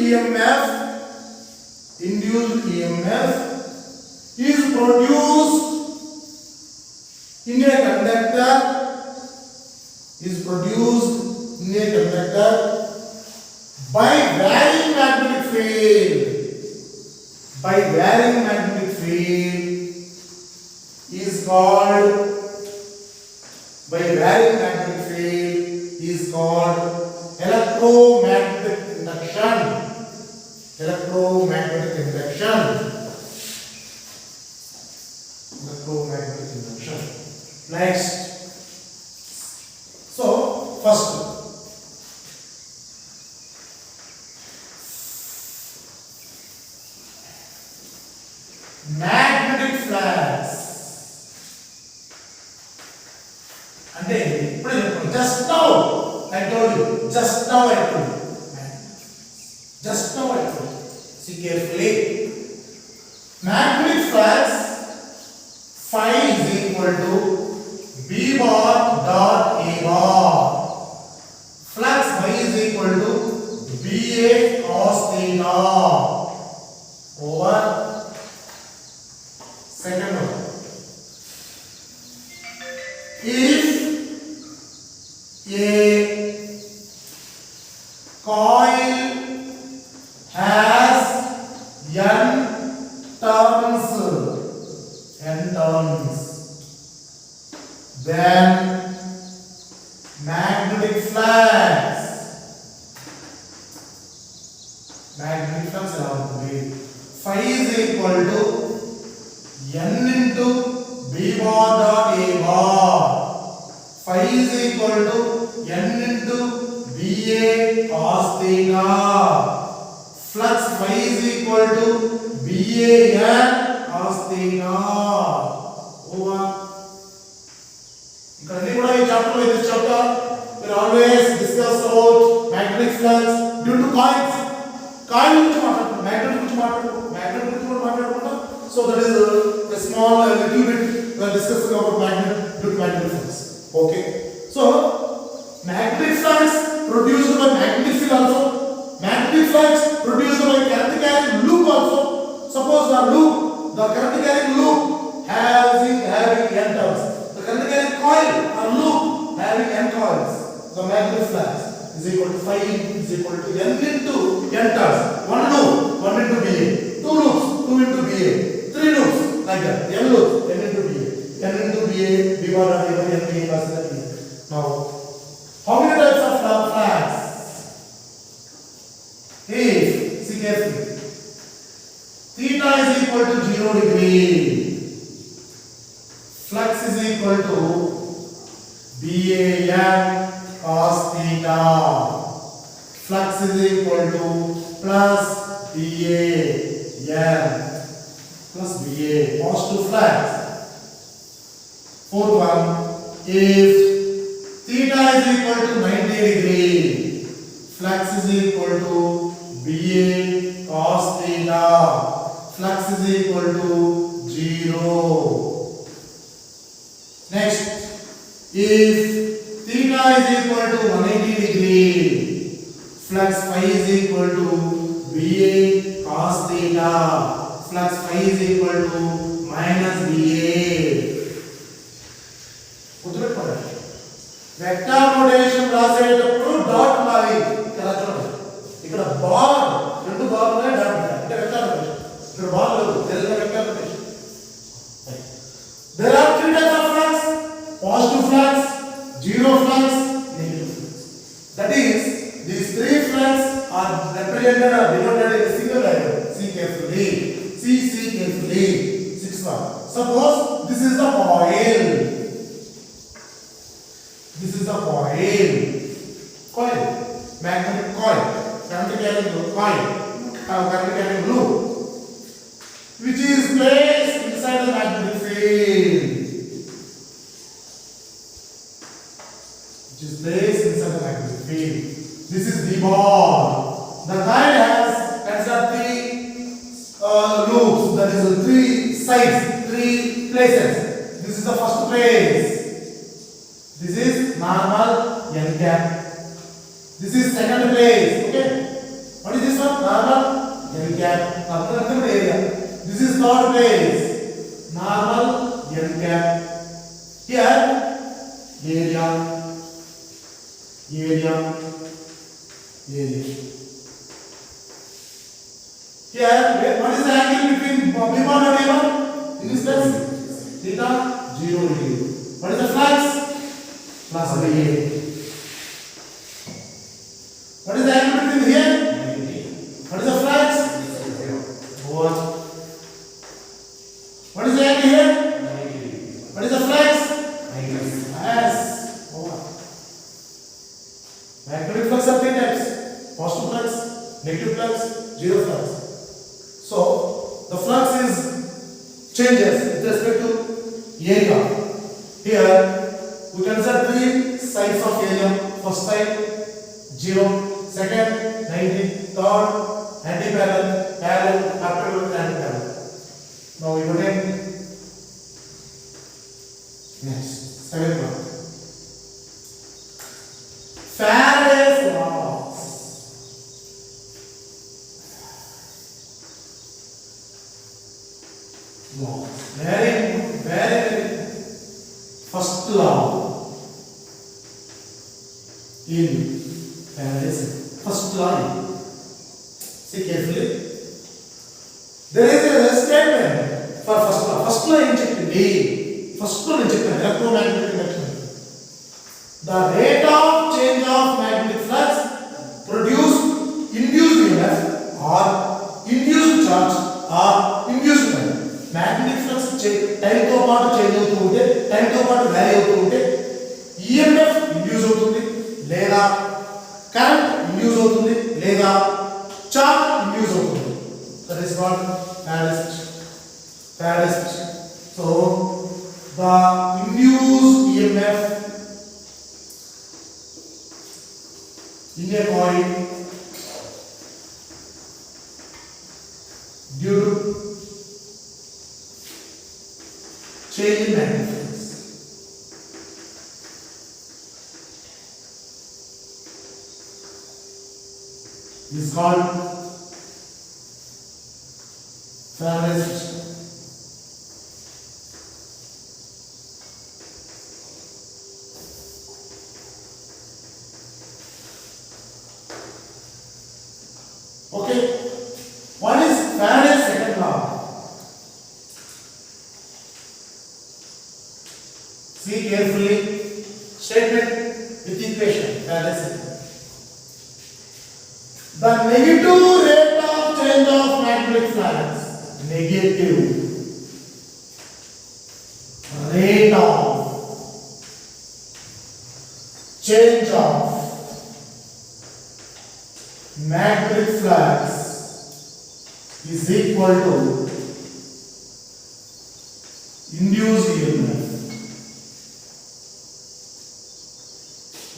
EMF is produced in a conductor by varying magnetic field. Is called electromagnetic induction. Electromagnetic induction. Next. So first, magnetic flux. అంటే ఇప్పుడు just now I told you. See carefully. Magnetic flux phi is equal to B bar dot A bar. Flux phi is equal to BA cos theta over second one. If a coil has n turns, then magnetic flux phi is equal to n into B bar dot A bar. Phi is equal to n into BA cos theta. Flux phi is equal to BAN cos theta over. This chapter we always discuss about magnetic flux due to coils. So that is a small little bit we are discussing about magnetic flux. Okay. So magnetic flux produced by magnetic field also. Magnetic flux produced by current carrying loop also. Suppose the current carrying loop having n turns. The current carrying coil or loop having n coils. The magnetic flux is equal to phi is equal to n into n turns. One loop, 1 into BA. Two loops, 2 into BA. Three loops, like that. N loops, n into BA. N into BA, B bar dot A bar, N BA cos theta. Now, how many types of flux? See carefully. Theta is equal to 0 degree. Flux is equal to BAN cos theta. Flux is equal to plus BAN plus BA. Positive flux. Fourth one, if theta is equal to 90 degree, flux is equal to BA cos theta. Flux is equal to 0. Next, if theta is equal to 180 degree, flux phi is equal to BA cos theta. Flux phi is equal to minus BA. Vector notation రాసేటప్పుడు dot ఉండాలి. ఇక్కడ bar రెండు bar ఉన్నాయి, dot ఉంటాయి అంటే vector notation. ఇక్కడ bar లేదు, Telugu vector notation. There are three types of flux: positive flux, zero flux, negative flux. That is, these three flux are represented or denoted in a single diagram. See carefully. Sixth one. Suppose this is the coil. Coil, magnetic coil, current carrying loop, which is placed inside the magnetic field. This is the ball. The coil has three loops. That is three sides, three places. This is the first place. This is normal n cap. This is second place. Okay. What is this one? Normal cap. Nothing area. This is third place. Normal n cap. Here area. Here what is the angle between B1 and A1? In this case, theta 0 degree. What is the flux? Plus by A. What is the angle between here? 90. What is the flux? 1. What is the angle here? 90. What is the flux? Minus. Yes. 1. Magnetic flux are three types: positive flux, negative flux, zero flux. So the flux is changes with respect to area. Here we consider three sides of area. First side 0, second 90, third anti-parallel, parallel, perpendicular, anti-parallel. Now we go to next 7th one. Faraday's laws. Very first law in Faraday's first law. See carefully. There is a statement for first law. First law injected first law injected electromagnetic induction. The rate of change of magnetic flux produced induced EMF or induced charge or induced current. Magnetic flux time to part change అవుతూ ఉంటే time to part vary అవుతూ ఉంటే EMF induce అవుతుంది లేదా current induce అవుతుంది లేదా charge induce అవుతుంది. That is called Faraday's law. So the induced EMF in a coil due to change in magnetic flux is called Faraday's law. Okay, what is Faraday's second law? See carefully, statement with equation. Faraday's second. The negative rate of change of magnetic flux, negative rate of change of magnetic flux is equal to induced EMF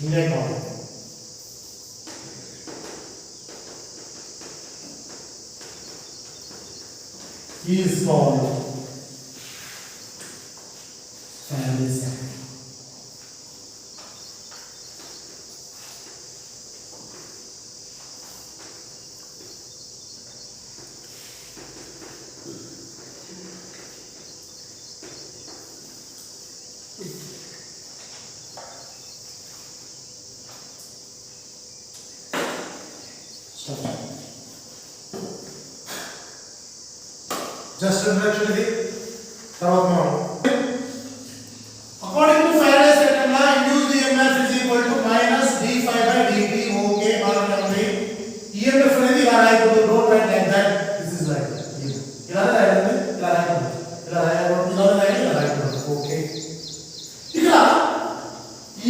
in a coil. Is called Faraday's second. Just introduction ఇది తర్వాత మనం according to Faraday's second law induced EMF is equal to minus d phi by dt. Okay బాగుంది. EMF అనేది ఇలా రాయకూడదు. Don't write like that. This is like ఇలా రాయాలి. ఇలా రాయకూడదు. ఇలా రాయకూడదు. ఓకే, ఇక్కడ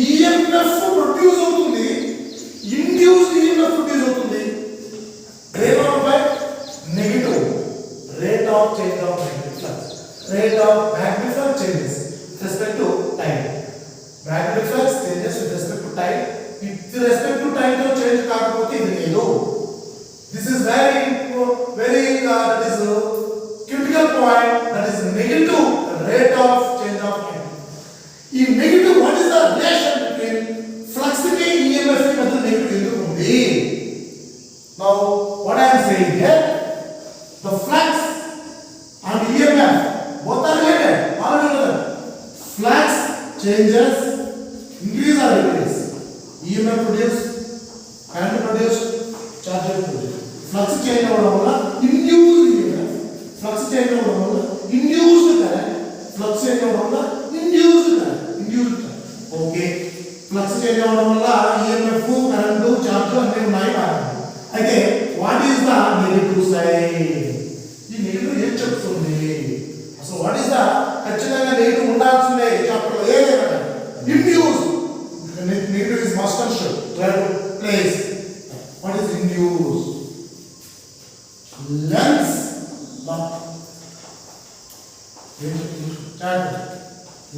EMF ప్రొడ్యూస్ అవుతుంది, ఇండ్యూస్డ్ EMF ప్రొడ్యూస్ అవుతుంది. Rate by negative rate of change of magnetic flux. Rate of magnetic flux changes with respect to time. Magnetic flux changes with respect to time. With respect to time to change కాకపోతే ఇది లేదు. This is very that is critical point, that is negative rate of change of magnetic. In negative, what is the relation between flux కి EMF కి మధ్య negative ఎందుకు ఉంది? Now what I am saying here, The flux and EMF both are related. Already know that. Flux changes, increase or decrease. EMF produce, current produce, charge produce. Flux change avadam valla induced EMF. Flux change avadam valla induced current. Flux change avadam valla induced current. Induced current. Okay. Flux change avadam valla EMF, current, charge anne unnayi kaadu. Aithe what is the negative side? ఈ negative ఏం చెప్తుంది? అసలు what is the ఖచ్చితంగా negative ఉండాల్సిందే chapter ఏదైనా induce negative is must and should place. What is induce? Lens లా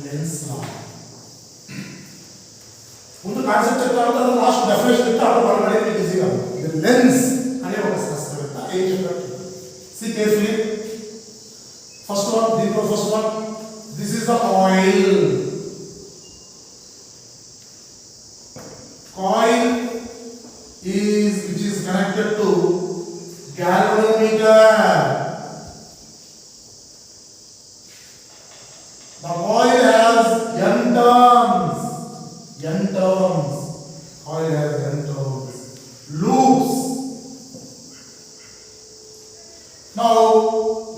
lens లా ముందు కాన్సెప్ట్ చెప్తాను, తర్వాత లాస్ట్ డెఫినేషన్ చెప్తే అప్పుడు పడబడేది మీకు ఈజీగా. ఇది లెన్స్ అనే ఒక శాస్త్రవేత్త ఏం చెప్పారు? See carefully. First one, this is the coil. Coil is which is connected to galvanometer. The coil has n turns. Coil has n turns. Loops. Now,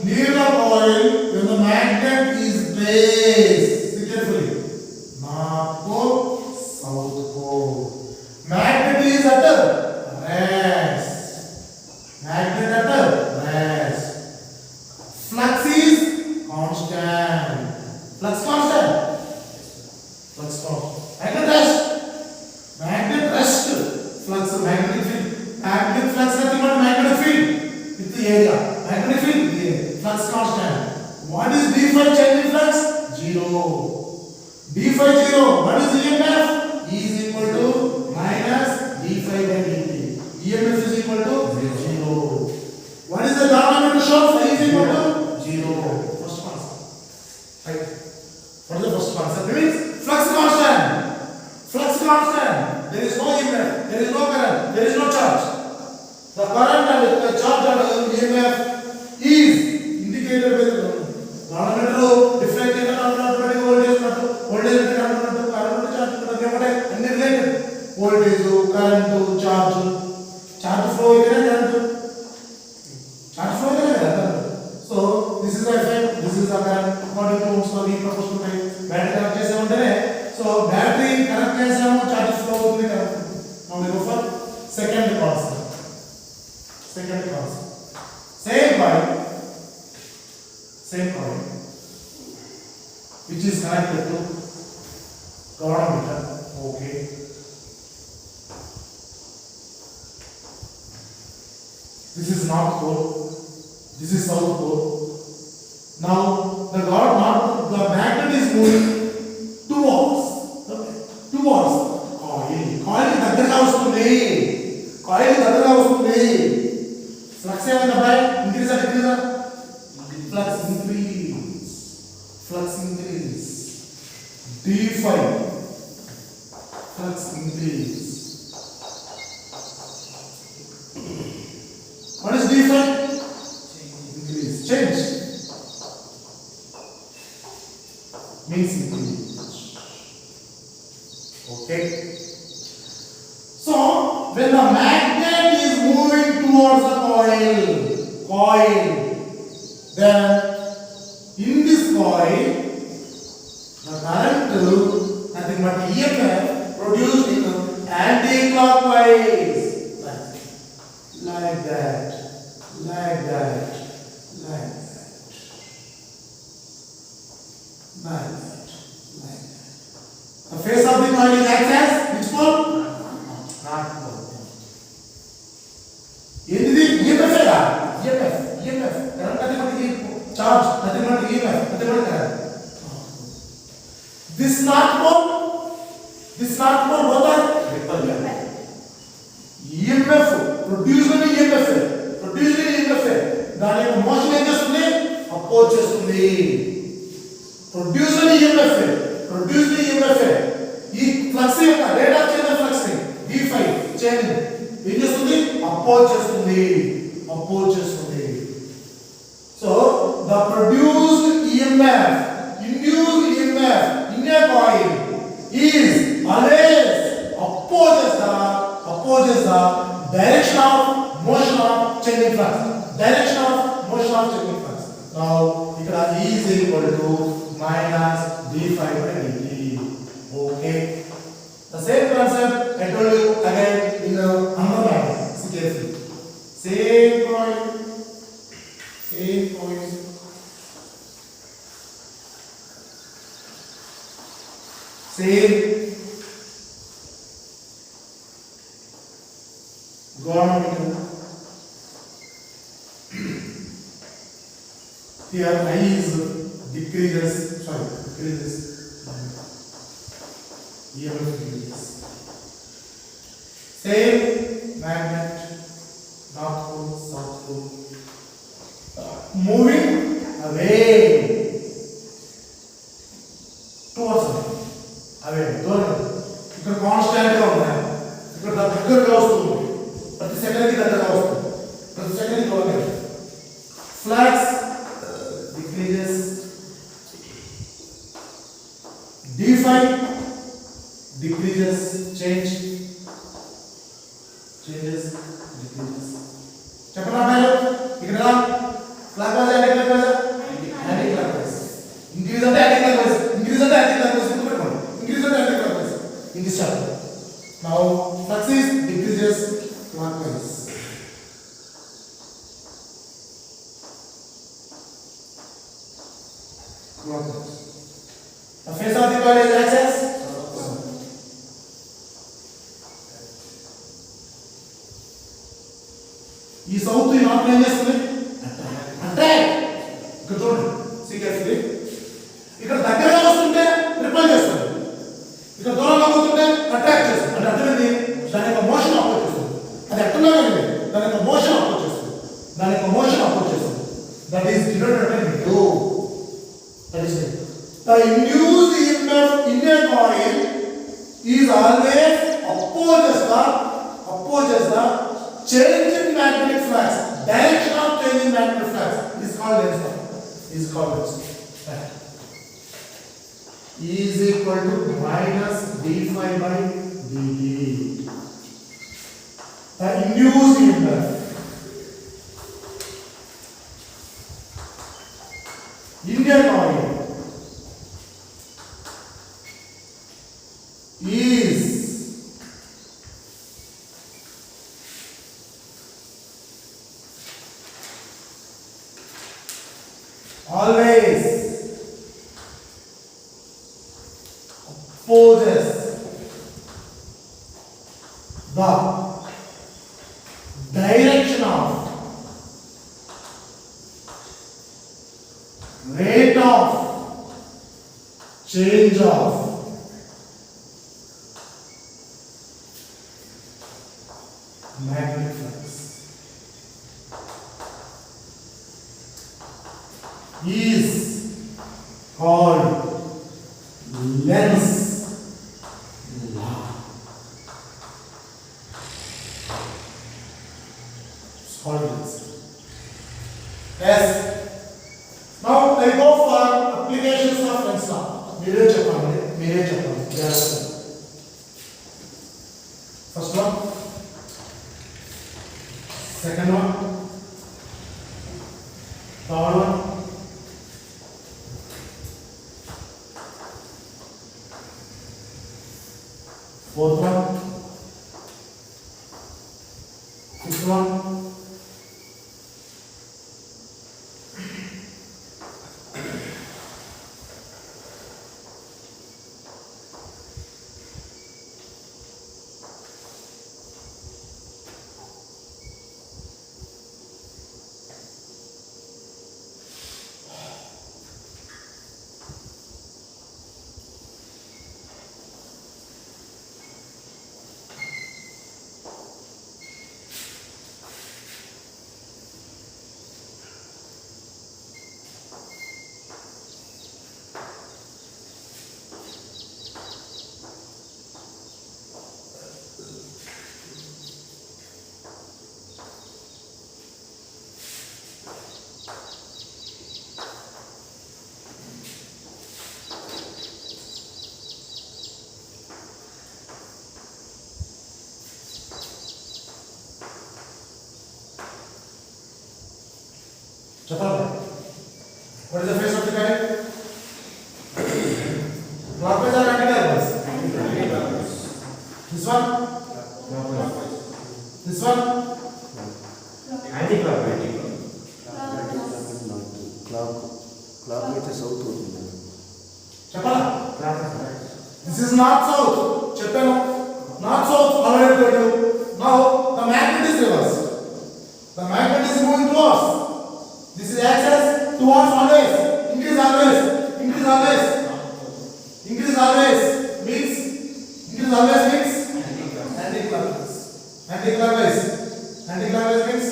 near the coil, when the magnet is placed, see carefully, North Pole, South Pole. Magnet is at rest. Flux is constant. Flux constant. Magnet rest. Flux, magnetic field. Magnetic flux nothing but magnetic field. With the area. Magnetic field, flux constant. What is d phi change in flux? 0. d phi 0. What is EMF? E is equal to minus d phi by dt. EMF is equal to 0. What is the galvanometer show? Phi is equal to 0. First concept. Right. What is the first concept? It means flux constant. There is no EMF. There is no current. There is no charge. The current and the charge and EMF is indicated by the galvanometer. Different voltage current charge related. Voltage, current, charge flow So this is the effect. This is the current. According to Ohm's law, we proportional time. Battery connect chese untane. So battery connect chesamo charge flow avutundi kada. Now we go for second concept. Same coil which is connected to galvanometer. Okay. This is North Pole. This is South Pole. Now the magnet is moving towards coil. Coil దగ్గరగా వస్తుంది. Flux ఏమైందా by? Increase ఆ decrease ఆ? Flux increase. d phi flux increase. What is d phi? Increase. Change. Means increase. Okay. So when the magnet is moving towards the coil, then in this coil the current nothing but EMF produced in anti-clockwise like that. The face of the coil is acts as which pole? North pole. EMF current nothing but charge, nothing but EMF, nothing but current. This North pole both are repellent. EMF produced in EMF దాని యొక్క motion ఏం చేస్తుంది? Oppose చేస్తుంది. Produced EMF ఈ flux యొక్క rate of change of flux d phi change ఏం చేస్తుంది? Oppose చేస్తుంది. changing flux. Direction of motion of changing flux. Now, here E is equal to minus d phi by dt. Okay. The same concept I told you again in the another line. See carefully. Same point. Same point. Same goniometer. Here I is decreases. EMF decreases. Same magnet, north pole, south pole, moving away towards away. ఇక్కడ constant గా ఉన్నాయి. ఇక్కడ దగ్గరగా వస్తుంది. ప్రతి second కి దగ్గరగా వస్తుంది. ప్రతి సెకండ్ కి దూరంగా. Flux decreases. d phi decreases, changes, decreases. చెప్పరా మీరు ఇక్కడ clock wise anti clock wise anti clock wise increase అంటే యాంటీ క్లాక్ వైజ్ ఇంక్రీజ్ అంటే యాంటీ క్లాక్ వైజ్ గుర్తుపెట్టుకోండి ఇంక్రీజ్ అంటే anti clock wise in this chapter now flux is decreases clockwise. The face of the coil is axis. ఈ south ఈ north ఏం చేస్తుంది attack ఇక్కడ చూడండి సీరియస్లీ ఇక్కడ దగ్గరగా వస్తుంటే రిపల్ చేస్తుంది ఇక్కడ దూరంగా పోతుంటే అటాక్ చేస్తుంది అంటే అర్థమైంది దాని యొక్క మోషన్ అపోజ్ చేస్తుంది అది అర్థంగా ఉంది దాని యొక్క మోషన్ అపోజ్ చేస్తుంది that is denoted by rho that is the induced EMF in a coil is always opposes the change in magnetic flux. Direction of change in magnetic flux is called Lenz law. E is equal to minus d phi by dt. The induced EMF in a coil is always opposes the direction of rate of change of magnetic flux is called Lenz law. It's called Lenz. Yes. Now I go for applications of Lenz law. మీరే చెప్పండి. First one. Second one, third one, fourth one, fifth one, Chapala. What is the face of the kite? Clockwise or anti-clockwise? This one? This one? Anti-clockwise. Clock with the south. Chapala. This is not south. Chapala. Not south. How are you going to do? Now the magnet is reversed. The magnet is moving towards. This is axis towards always. Increase always. Increase always. Increase always means anti-clockwise. Anti-clockwise. Anti-clockwise means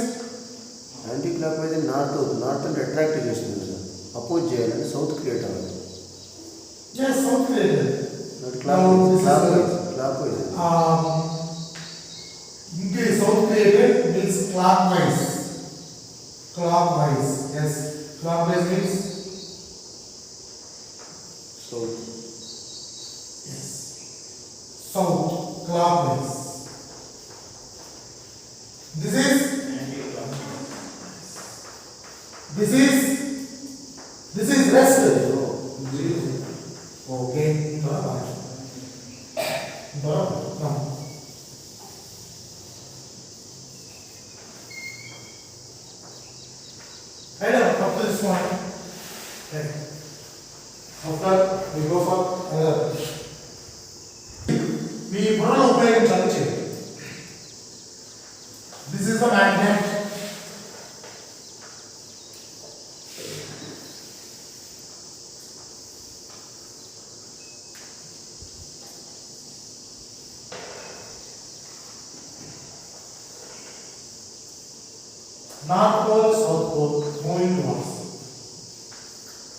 Anti-clockwise is north and attract చేస్తుంది oppose చేయాలని south create అవ్వాలి. yes, south created. Not Now this clockwise. is increase south created means clockwise. Clockwise. Yes, clockwise means South. yes. South clockwise. This is rest. Okay. Barabar. Now. Head up to this point. Okay. After we go for another. We put an opening challenge. This is the magnet. North pole, south pole, moving towards.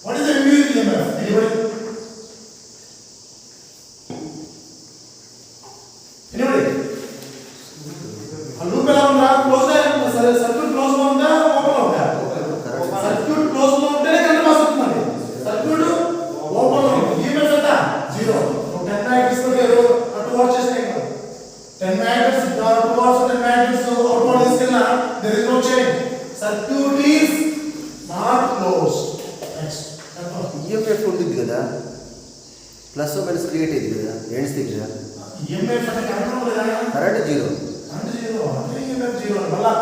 What is the induced EMF? Anybody? Anybody? A loop around close circuit close open circuit close circuit open EMF zero. 10 magnets 2 watts 10 magnets 2 watts 10 magnets outward is there is no change. Circuit is not closed. Next. EMF ఉంటుంది కదా plus minus create అయింది కదా ends దగ్గర EMF అంటే current zero EMF zero మళ్ళా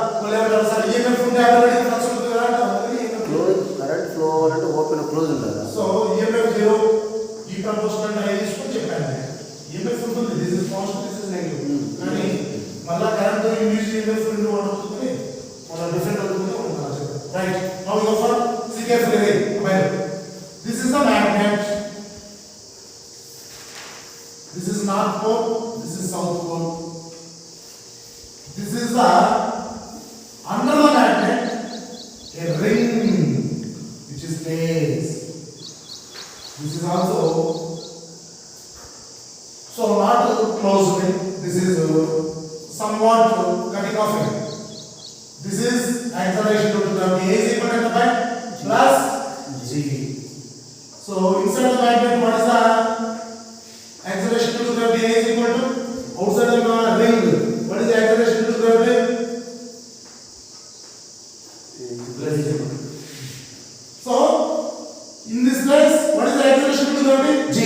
sir EMF ఉంటే already flux ఉంటుంది కదా క్లోజ్ కరెంట్ ఫ్లో అవ్వాలంటే ఓపెన్ క్లోజ్ ఉండాలి. సో EMF జీరో ఈ ప్రపోర్షనల్ ఐ తీసుకొని చెప్పాను. EMF ఉంటుంది this is positive this is negative కానీ మళ్ళా కరెంట్ ఇండ్యూస్ EMF రెండు అవుతుంది or different right. Now we go for see carefully again. This is the magnet. This is north pole. This is south pole. This is the under the magnet a ring which is placed. This is also so not closed ring. This is somewhat cutting off ring. This is acceleration due to gravity. A is equal to the plus g. So inside the magnet, what is the acceleration due to gravity? A is equal to outside the ring. What is the acceleration due to gravity? So in this place, what is the acceleration due to gravity? G.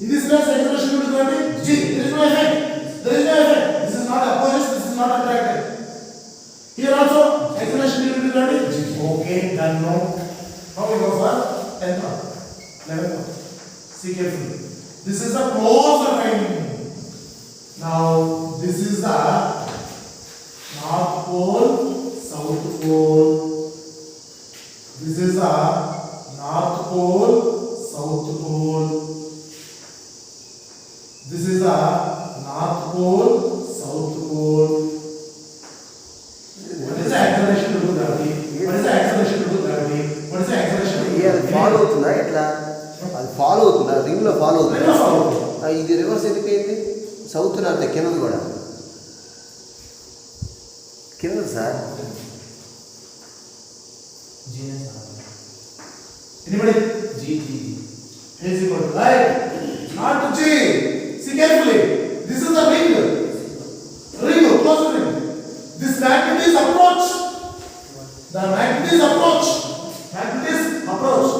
In this place, acceleration due to gravity? G. There is no effect. There is no effect. This is not opposite. This is not attracted. Here also acceleration due to gravity. Okay, done. No. Now we go for 10th one, 11th one. See carefully. This is the closer ring. Now this is the north pole, south pole. This is the north pole, south pole. This is the north pole, south pole. What is the acceleration due to gravity? What is the acceleration due to gravity? What is the acceleration? అది follow అవుతుందా ఎట్లా అది follow అవుతుందా ring లో follow అవుతుందా ఇది reverse ఎందుకు అయింది సౌత్ నార్త్ కిందది కూడా కింద sir Anybody? G. Is equal to right? Not to G. See carefully. This is the ring. Ring, close ring. This magnet is approach. The magnet Magnet is approach. Magnet is approach.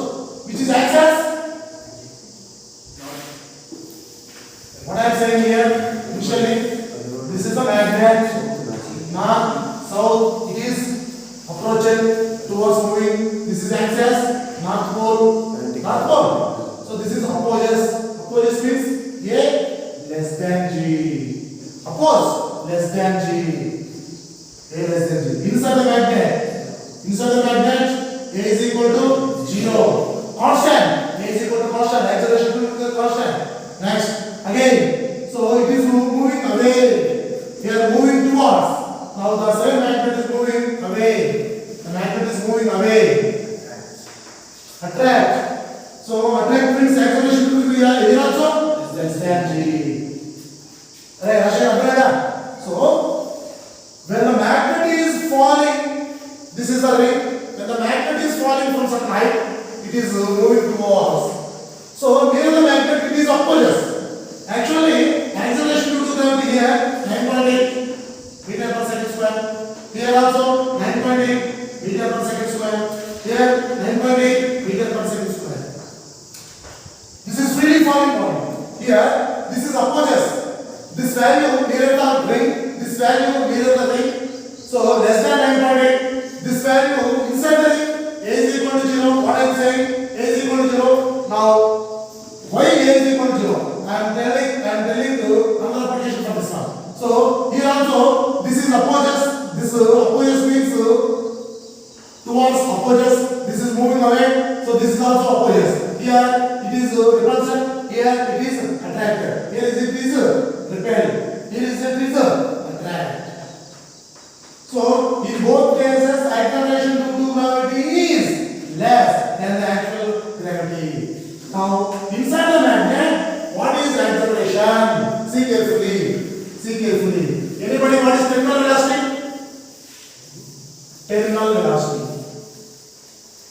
Which is axis? What I am saying here initially, this is a magnet. North, south, it is approaching towards moving. This is axis, north pole, north pole. So this is opposes. Opposes means A less than G. Oppose less than G. A less than G. Inside the magnet, A is equal to 0. Constant. A is equal to constant. Acceleration equal to constant. Next, again. So it is moving away. Here moving towards. Now the same magnet is moving away. The magnet is moving away. Attract. So attract means acceleration will be here also less than G. Right, Ashay, understand? So when the magnet is falling, this is the ring. When the magnet is falling from some height, it is moving towards. So near the magnet, it is opposite. Actually, acceleration due to gravity here 9.8 meter per second square. Here also 9.8 meter per second square. Here 9.8 meter per second square. This is freely falling point. Here, this is opposite. This value near the ring. This value near the ring. So less than 9.8. This value inside the ring. A is equal to 0. What I am saying? A is equal to 0. Now, why A is equal to 0? I am telling you another application for this one. So here also this is opposite. This opposite means towards opposite. This is moving away. So this is also opposite. Here it is repulsion. Here it is attracted. Here it is repelled. Here it is attract. So in both cases, acceleration due to gravity is less than the actual gravity. Now inside the magnet, what is acceleration? See carefully. See carefully. Anybody what is terminal velocity? Terminal velocity.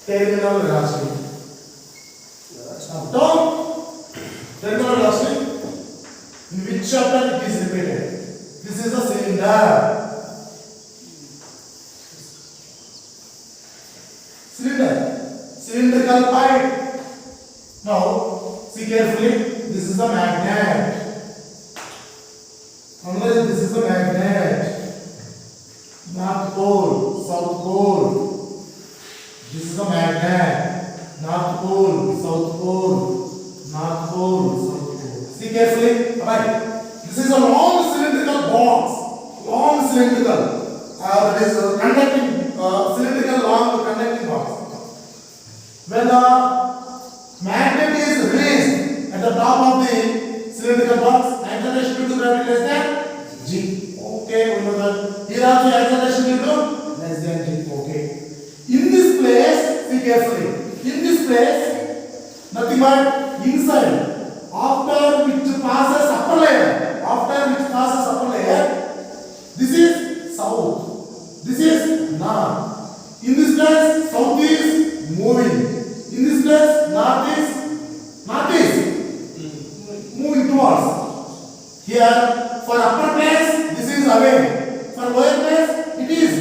Terminal velocity. Up down. Terminal velocity. In which chapter it is repeated? This is a cylinder. Cylinder. Cylindrical pipe. Now, see carefully. This is a magnet. Unless this is a magnet. North pole, south pole. This is a magnet. North pole, south pole. North pole, south pole. See carefully. Alright. This is a long cylindrical box. Long cylindrical. That is conducting cylindrical long conducting box. When the magnet is released at the top of the cylindrical box, acceleration due to gravity less than G. Okay, we know that. Here also acceleration due to less than G. Okay. In this place, see carefully. In this place, nothing but inside. After which passes upper layer. After which passes upper layer. This is south. This is north. In this place, south is moving. In this place, north is moving towards. Here, for upper place, this is away. For lower place, it is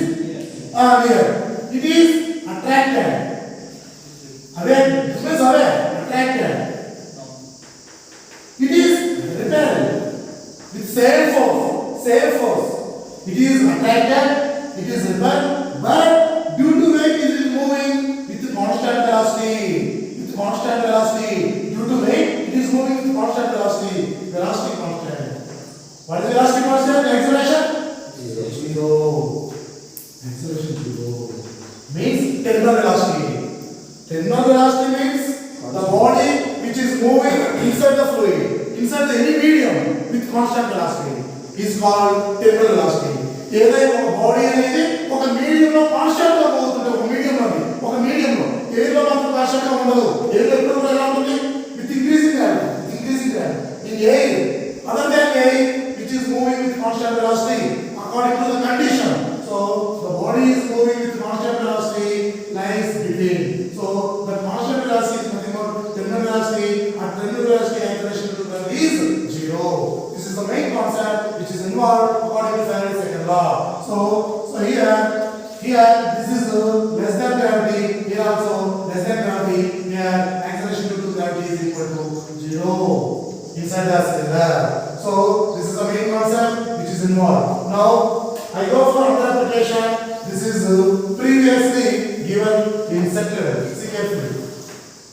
near. It is attracted. Away, this means away, attracted. It is repelled with same force. It is attracted, it is repelled, but due to weight, it is moving with constant velocity. With constant velocity. Due to weight, it is moving with constant velocity. Velocity constant. What is velocity constant? Acceleration? Zero. Acceleration 0. Means terminal velocity. Terminal velocity means the body which is moving inside the fluid, inside the any medium with constant velocity is called terminal velocity. ఏదైనా ఒక body అనేది ఒక medium లో constant గా పోతుంది. ఒక medium లో air లో మాత్రం కాన్స్టెంట్ గా ఉండదు. ఎయిర్ లో ఎప్పుడు ఎలా ఉంటుంది? With increasing gravity. In air, other than air, which is moving with constant velocity according to the condition. So the body is moving with constant velocity lies between. So the constant velocity is nothing but terminal velocity. At terminal velocity, acceleration to the is 0. This is the main concept which is involved according to Faraday's second law. So here this is less than here acceleration due to gravity is equal to 0 inside the cylinder. So this is the main concept which is involved. Now I go for another application. This is previously given in set level. See carefully.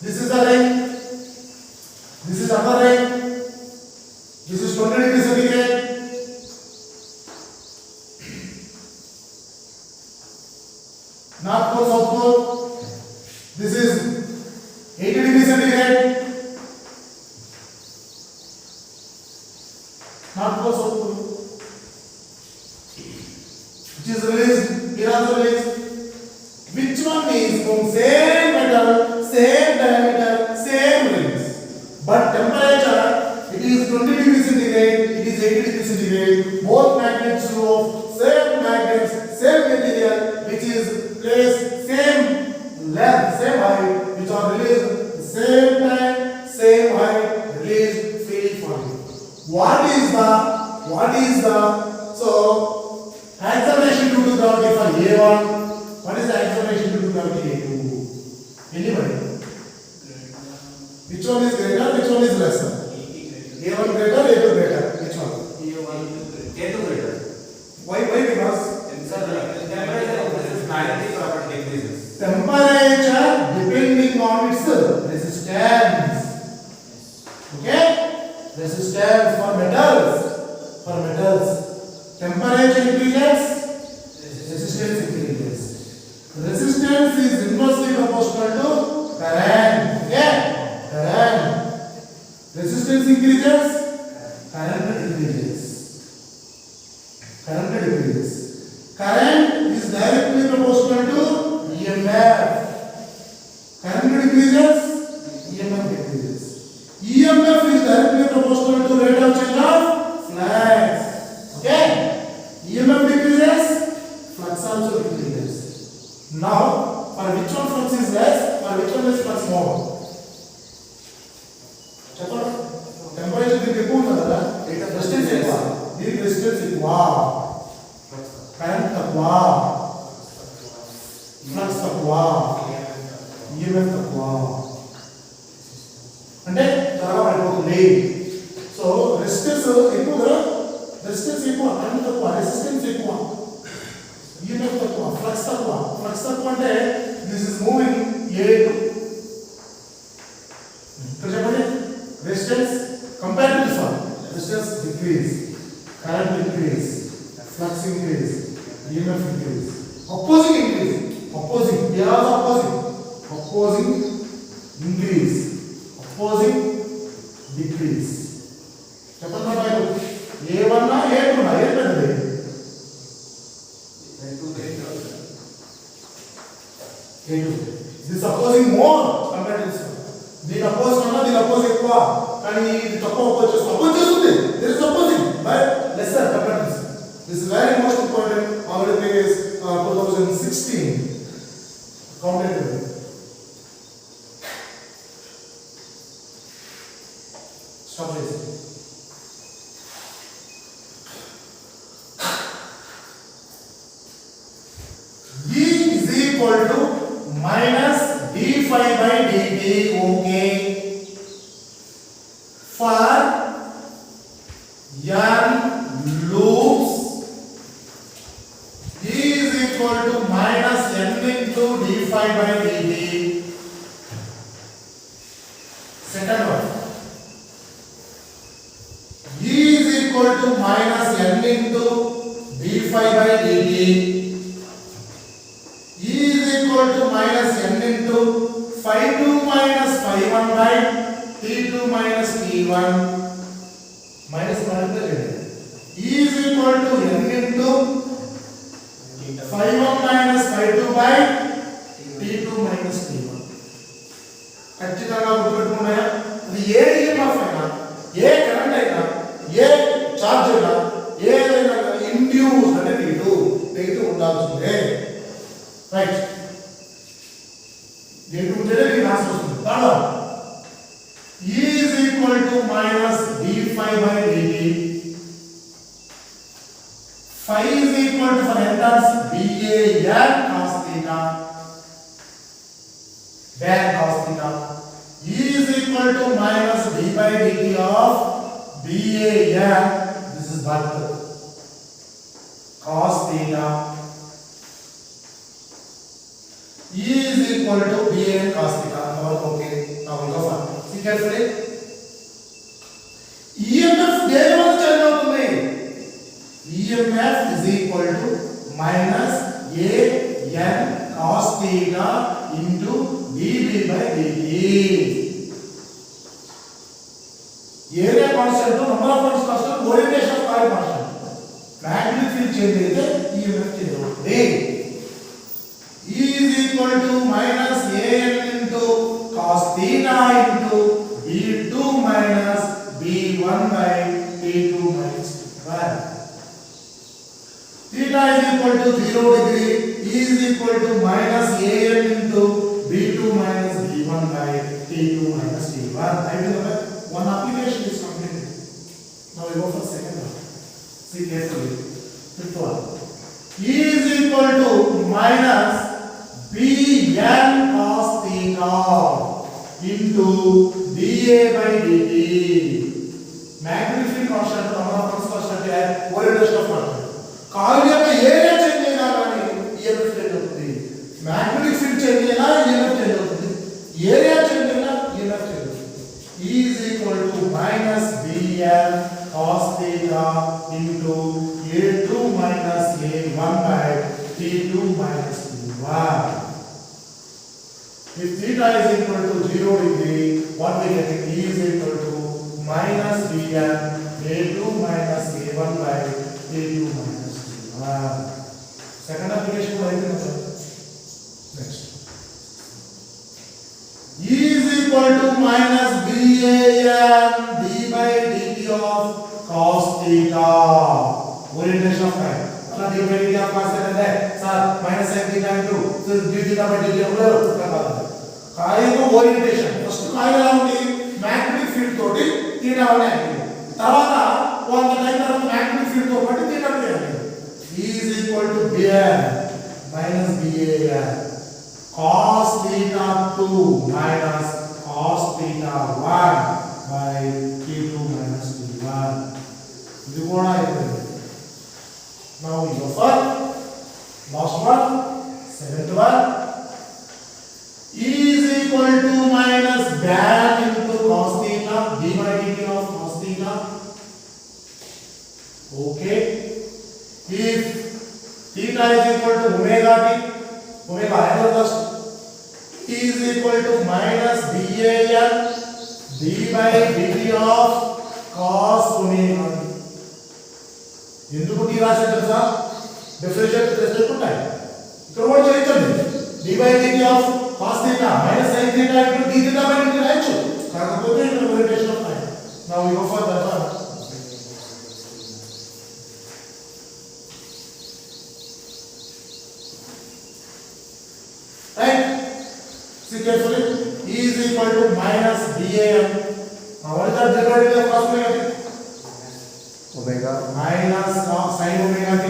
This is the ring. This is upper ring. This is 20 degrees centigrade. North pole, south pole. This is 80 degrees centigrade. North pole, south pole. Which is released, here also released. Which one is from same metal, same diameter, same rings? But temperature, it is 20 degrees centigrade, it is 80 degrees centigrade. Both magnets of same magnets, same material, which is placed same length, same height, which are released same time, same height, released freely for you. What is the so acceleration due to gravity for A1? What is the acceleration due to gravity A2? Anybody? Which one is greater? Which one is lesser? A1 greater, A2 greater. Which one? A2 greater. Why? Because Magnetic property increases. temperature depending on its resistance. Okay? Resistance for metals. Temperature increases, resistance increases. Resistance is inversely proportional to current. Okay? Current. Resistance increases, current decreases. Current is directly proportional to EMF. Current decreases, EMF decreases. EMF is directly proportional to rate of change of flux. Okay? EMF decreases, flux also decreases. Now, for which one flux is less, for which one is flux more? చెప్పండి. Temperature దీనికి ఎక్కువ ఉంటుంది కదా, resistance ఎక్కువ, దీనికి resistance ఎక్కువ, current తక్కువ, flux తక్కువ, ఈఎంఎఫ్ తక్కువ, అంటే త్వరగా పడిపోతుంది. సో రెసిస్టెన్స్ ఎక్కువ కదా, రెసిస్టెన్స్ ఎక్కువ, కరెంట్ తక్కువ, రెసిస్టెన్స్ ఎక్కువ, ఈఎంఎఫ్ తక్కువ, ఫ్లక్స్ తక్కువ. ఫ్లక్స్ తక్కువ అంటే దిస్ ఇస్ మూవింగ్ A2. ఇక్కడ చెప్పండి, resistance compared to this one, resistance decrease, current increase, flux increase, EMF increase, opposing increase, they are also opposing increase, opposing decrease. చెప్పండి bye, A1 నా A2 నా ఏది పెద్దది? A2. This opposing more compared to this one. దీని oppose కన్నా దీని oppose ఎక్కువ, కానీ ఇది తక్కువ అపోజ్ చేస్తుంది. There is opposing but lesser compared to this. This is very most important. Already previous 2016 completed. Stop this. E is equal to minus d phi by dt. Okay, for n loops, E is equal to minus n into d phi by dt. Second one, E is equal to minus n into d phi by dt. E is equal to minus n into phi 2 minus phi 1 by t2 minus t1 minus E is equal to n into phi 1 minus phi 2 by t2 minus t1. ఖచ్చితంగా గుర్తుపెట్టుకున్నాయా? అది ఏ EMF అయినా, ఏ current అయినా, ఏ charge అయినా, ఏదైనా induce అంటే negative ఉండాల్సిందే. Right, negative ఉంటేనే నీకు ఆన్సర్ వస్తుంది. Third, E is equal to minus d phi by dt. Phi is equal to, for enters BA cos theta, tan cos theta. equal to minus d by dt of BAN. This is but cos theta is equal to BAN cos theta. Okay, now we go for. See carefully. EMF there was change అవుతుంది. EMF is equal to minus AN cos theta into dB by dt. Area constant, number of turns constant, orientation of coil constant. Magnetic field change అయితే EMF change అవుతుంది. E is equal to minus AN into cos theta into B2 minus B1 by T2 minus T1. Theta is equal to 0 degree. E is equal to minus AN into B2 minus B1 by T2 minus T1. I will have one application is completed. Now we go for second one. See carefully. Fifth one. E is equal to minus Bn cos theta into dA by dt. Magnetic field constant, number of turns constant है, orientation of constant. Coil యొక్క area change అయినా కానీ EMF change అవుతుంది. magnetic field change అయినా EMF change అవుతుంది. Area change అయినా EMF change అవుతుంది. E is equal to minus Bn cos theta into A2 minus A1 by T2 minus T1. If theta is equal to 0 degree, what we get? E is equal to minus Bn A2 minus A1 by A2 minus T1. Second application what I think. Next. E is equal to minus Ban d by dt of cos theta. Orientation of time. अपना d by dt of cos theta है. Sir minus sin theta into so d theta by dt होगा. Coil కు orientation first coil ఎలా ఉంది magnetic field తోటి theta one angle తర్వాత కొంత time తర్వాత మ్యాగ్నెటిక్ ఫీల్డ్ తో పాటు theta by angle E is equal to Bn minus Ban cos theta 2 minus cos theta 1 by T2 minus T1 ఇది కూడా అయిపోయింది. Now we go for last one, seventh one. E is equal to minus Ban into cos theta d by dt of cos theta. Okay. If theta is equal to omega t, omega angle first, E is equal to minus Ban d by dt of cos omega t. ఎందుకు t రాశారు తెలుసా? Differentiate చేసుకుంటాయి. ఇక్కడ కూడా చేయించండి. d by dt of cos theta minus sin theta into d theta by dt రాయొచ్చు. కాకపోతే ఇక్కడ orientation of time. Now we go for that one. Right? See carefully. E is equal to minus Ban. Now what is the derivative of cos omega t? omega Minus sin omega t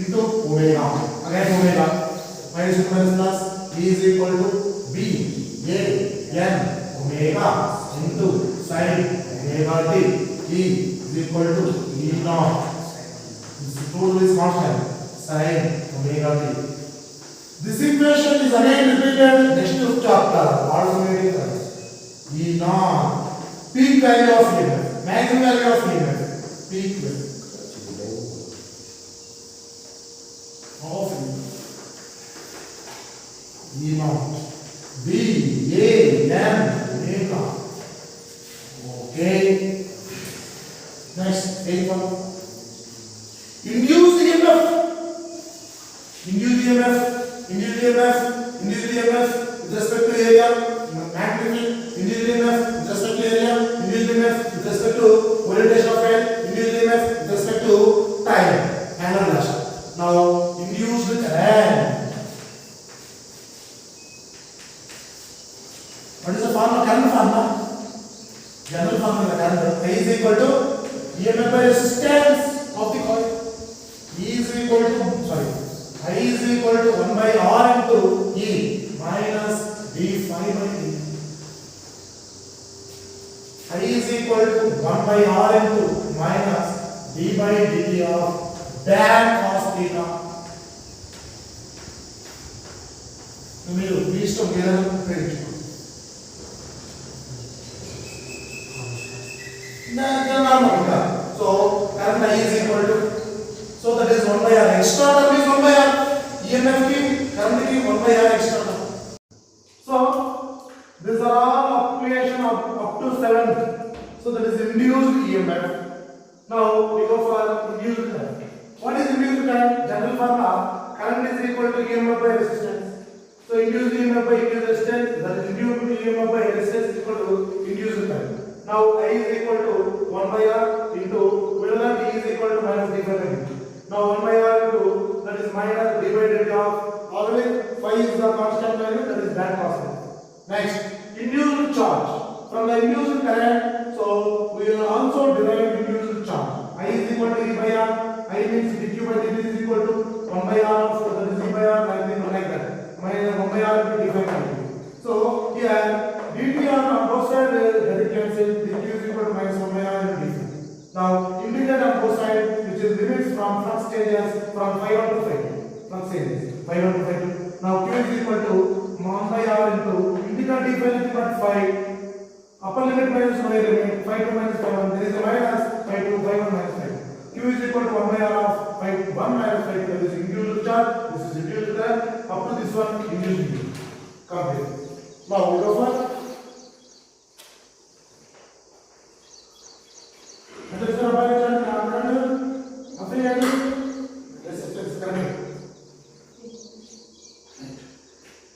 into omega. Again omega. Minus plus E is equal to B A N omega into sin omega t. E is equal to E naught. This total is constant. Sin omega t. This equation is again repeated next to chapter. Alternating E naught. Peak value of EMF. Maximum value of EMF. Peak value of EMF. E naught. B A N omega. Okay. Next, 8th one. Induced EMF. Induced EMF. Induced EMF. Induced EMF with respect to area. Magnetic. Induced EMF with respect to area. Induced EMF with respect to orientation of field. Induced EMF with respect to time. Angular velocity. Now, induced current. What is the formula? Current formula? General formula current. I is equal to EMF by resistance of the coil. E is equal to I is equal to 1 by R into E minus d phi by d. equal to 1 by r into minus d by dt of tan cos theta. మీరు మీ ఇష్టం ఏదైనా ఉపయోగించుకోండి. So current I is equal to, so that is 1 by r. Extra term is 1 by r. EMF ki current ki 1 by r extra term. So these are all application of up to 7th. So that is induced EMF. Now we go for induced current. What is induced current? General formula: current is equal to EMF by resistance. So induced EMF by induced resistance, that is induced EMF by resistance is equal to induced current. Now I is equal to 1 by r into whether d is equal to minus d by dt. Now 1 by r into that is minus d by dt of always phi is the constant value, that is that constant. Next, induced charge. From the induced current, so we will also derive induced charge. I is equal to E by R. I means dq by dt is equal to 1 by r, so that is E by R like that. Minus 1 by r into d by dt. So here dt on both sides that it cancel. Dq is equal to minus 1 by r into dt. Now integrate on both sides, which is limits from flux changes from phi 1 to phi 2. Flux changes phi 1 to phi 2. Now q is equal to 1 by r into integral d by dt but phi. Upper limit minus lower limit, phi 2 minus phi 1, there is a minus phi 2, phi 1 minus phi 2. Q is equal to 1 by r of phi 1 minus phi 2, that is induced charge, this is induced current, up to this one, induced EMF. Complete. Now we go for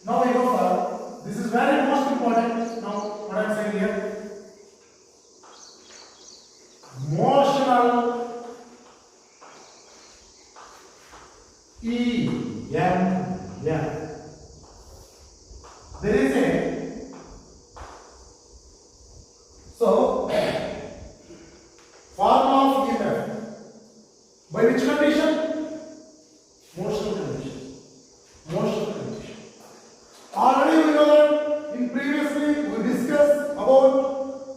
now we go for, this is very most important. Now what I am saying here, motional EMF. There is a, so form of EMF by which condition? Motional condition. Motional condition. Already we know that in previously we discussed about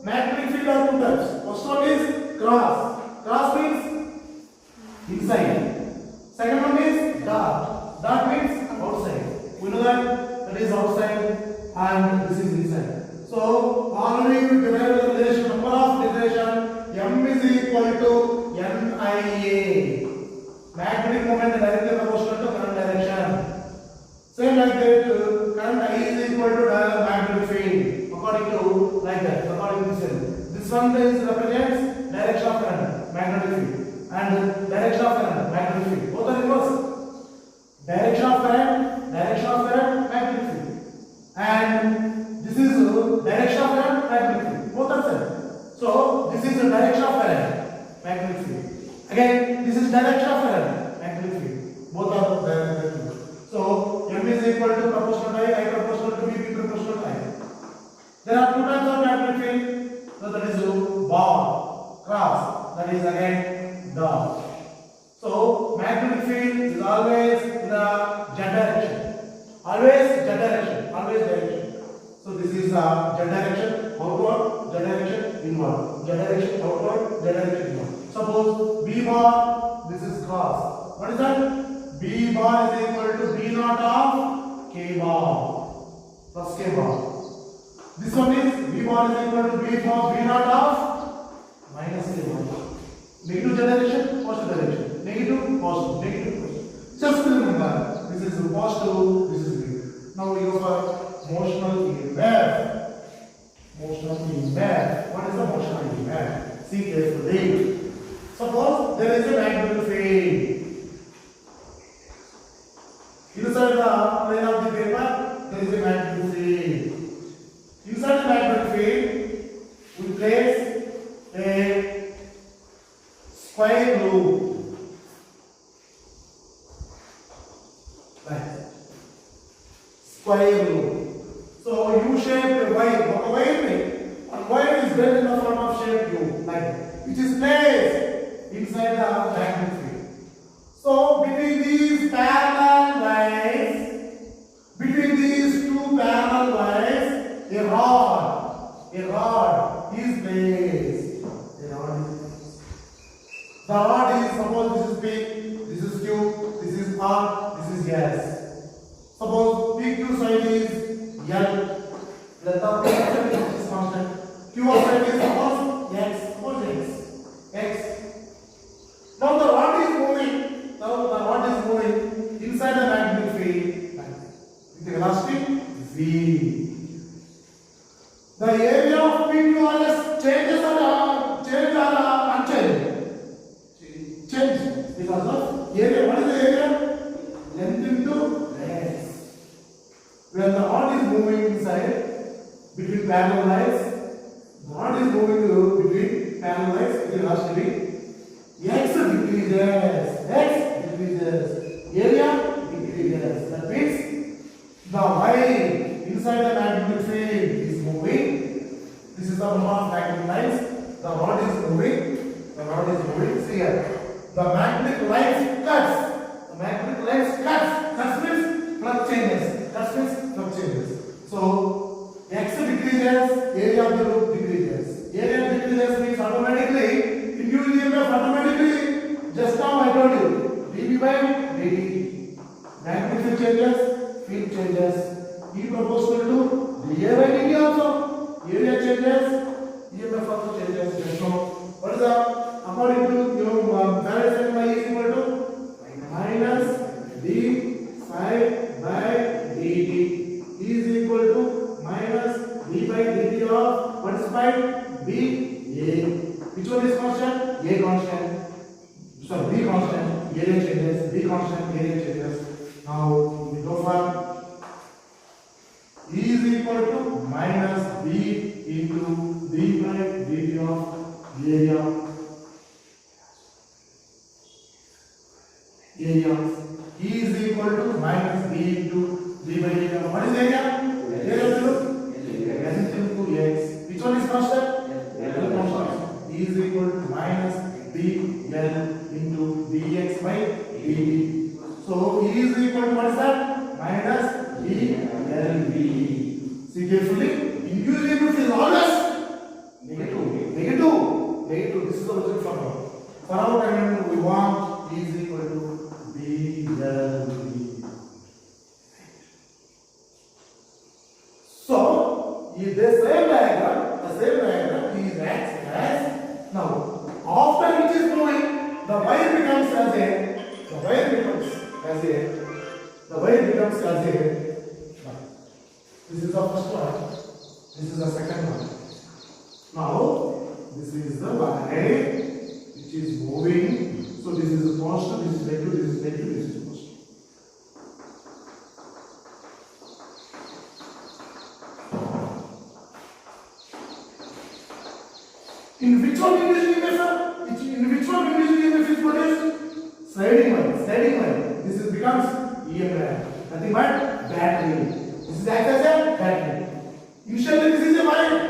magnetic field are two types. First one is cross. Cross means inside. Second one is dot. Dot means outside. We know that is outside and this is inside. So already we derived the relation, number of derivation, M is equal to NIA. Magnetic moment directly proportional to current direction. Same like that, current I is equal to magnetic field. According to like that, according to this. This one is represents direction of current, magnetic field, and direction of current, magnetic field. Both are reverse. Direction of current, magnetic field, and this is direction of current, magnetic field. Both are same. So this is the direction of current, magnetic field. Again, this is direction of current, magnetic field. Both are magnetic field. So M is equal to proportional to I proportional to B proportional to I. There are two types of magnetic field. So that is bar, cross. That is again dot. So magnetic field is always in the z direction. Always z direction. Always direction. So this is the z direction outward, z direction inward, z direction outward, z direction inward. Suppose B bar, this is cross. What is that? B bar is equal to B naught of K bar plus K bar. This one is B bar is equal to B naught of minus K bar. Negative direction, positive direction. Negative, positive, negative, positive. Just remember, this is positive, this is negative. Now we go for motional EMF. Motional EMF. What is the motional EMF? See carefully. Suppose there is a magnetic field. Inside the plane of the paper, there is a magnetic field. Inside the magnetic field, we place a square loop. Like square loop. So U-shaped wire. What a wire means? A wire is built in the form of shape U, like that, which is placed inside the magnetic field. So between these parallel lines, between these two parallel lines, a rod is placed. Suppose PQ side is L. Length of PQ side is constant. QR side is suppose X. Suppose X. Now the rod is moving. Now the rod is moving inside the magnetic field with the velocity V. The area of PQRS changes or unchanged? Change because of area. What is the area? Length into x. When the rod is moving inside between parallel lines, the rod is moving between parallel lines with the velocity x decreases. X decreases. Area decreases. That means the wire inside the magnetic field is moving. This is the number of magnetic lines. The rod is moving. The rod is moving. See here. The magnetic lines cuts. The magnetic lines cuts. Cuts means flux changes. Cuts means flux changes. So x decreases. Area of the loop decreases. Area decreases means automatically induced EMF automatically. Just now I told you dB by dt. Magnetic field changes. Field changes. E proportional to dA by dt also. Area changes, EMF also changes. So, what is the according to your balance and y is equal to minus d psi by dt is equal to minus d by dt of what is phi b a. Which one is constant? A constant. So b constant, area changes. B constant, area changes. Now we go for E is equal to minus B into d by dt of area. E is equal to minus B into d by dt of what is area? Area of length into x. Which one is constant? L constant. E is equal to minus B L into dx by dt. So E is equal to what is that? Minus B L V. See carefully. Induced EMF is always negative. This is the original formula. For our diagram, we want E is equal to B L V. So, the same diagram is acts as now. After which is moving, the wire becomes as a. This is the first one. This is the second one. Now, this is the wire which is moving. So this is a constant. This is negative. This is negative. This is constant. In which one induced EMF? In which one induced EMF is produced? Sliding line. This is becomes EMF. Nothing but battery. This is act as a battery. Initially this is a wire.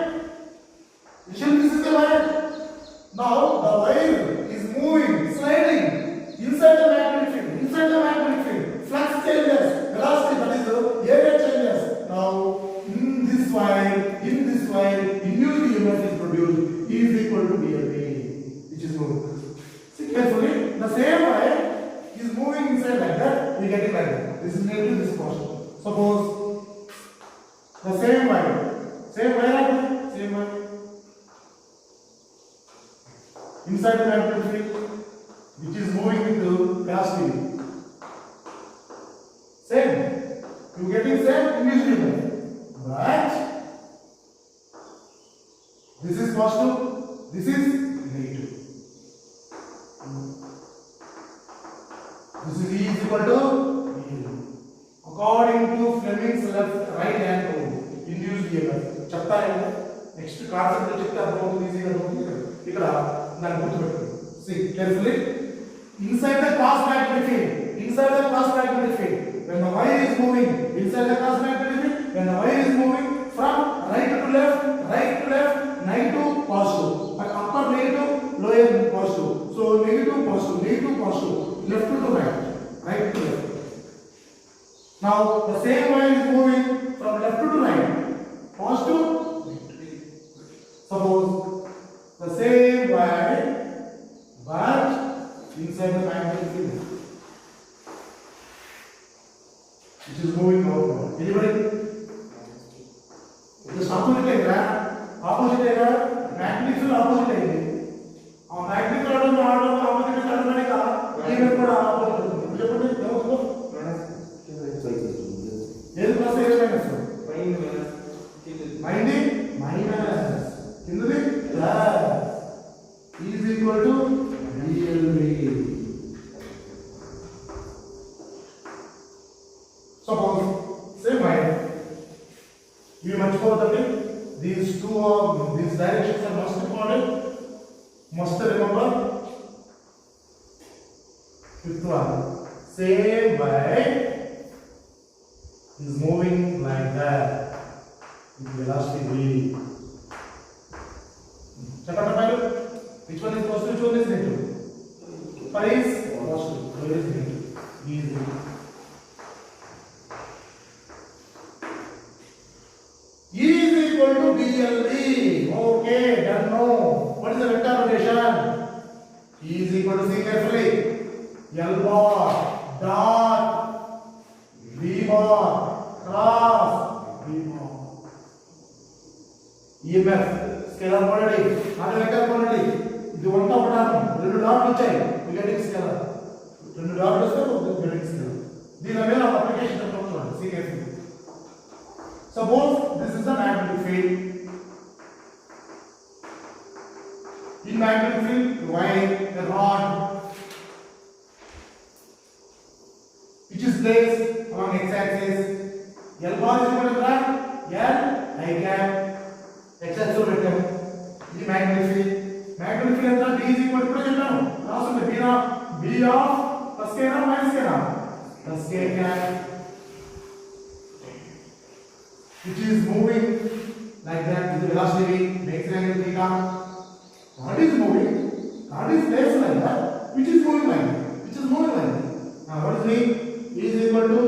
Now the wire is moving, sliding inside the magnetic field. Flux changes, velocity, that is the area changes. Now in this wire, induced EMF is produced. E is equal to BLV, which is moving. See carefully, the same wire is moving inside like that. We get it like that. This is negative, this is positive. Suppose the same wire. Inside the magnetic field, which is moving into velocity. Same. You getting same induced EMF. But this is positive, this is negative. This is E is equal to B. According to Fleming's right hand rule, induced EMF. Next concept చెప్తే అర్థమవుతుంది ఈజీగా అర్థమవుతుంది ఇక్కడ దాన్ని గుర్తుపెట్టుకోండి. See carefully. Inside the cross magnetic field, when the wire is moving inside the cross magnetic field, when the wire is moving from right to left, negative positive, but upper negative, lower positive. So negative positive, left to right to left. Now the same wire is moving from left to right, positive. Suppose the same wire, but inside the magnetic field. which is moving outward. Anybody? This opposite है क्या? Opposite है क्या? Magnetic field opposite है ये. और magnetic field में opposite में करने का ये में थोड़ा opposite है. मुझे पता है क्या उसको? ये तो प्लस है क्या इसको? Minus. किंतु plus is equal to BLV. Suppose same way you much more the these directions are most important. Must remember fifth one. Same way is moving like that with velocity v. Check out the value. Which one is positive? Which one is negative? One is positive. Where is negative? Easy. E is equal to BLE. Okay, done. No. What is the vector rotation? E is equal to, see carefully, L bar dot V bar cross V bar. EMF scalar quantity, not a vector quantity. ఇది వంట ఒకటాను రెండు డాట్లు వచ్చాయి relative scalar రెండు డాట్లు వస్తే relative scalar దీని మీద application చెప్తాను చూడండి see carefully. Suppose this is the magnetic field. In magnetic field, you wind a rod which is placed along x-axis. L bar is equal to that L I cap x-axis vector. This is magnetic field. Magnetic field and B is equal to now. Now B of plus k na minus k na plus k cap. Which is moving like that with the velocity makes an angle theta. What is moving? What is placed like that? Which is moving like that? Which is moving like that? Now what is V? V is equal to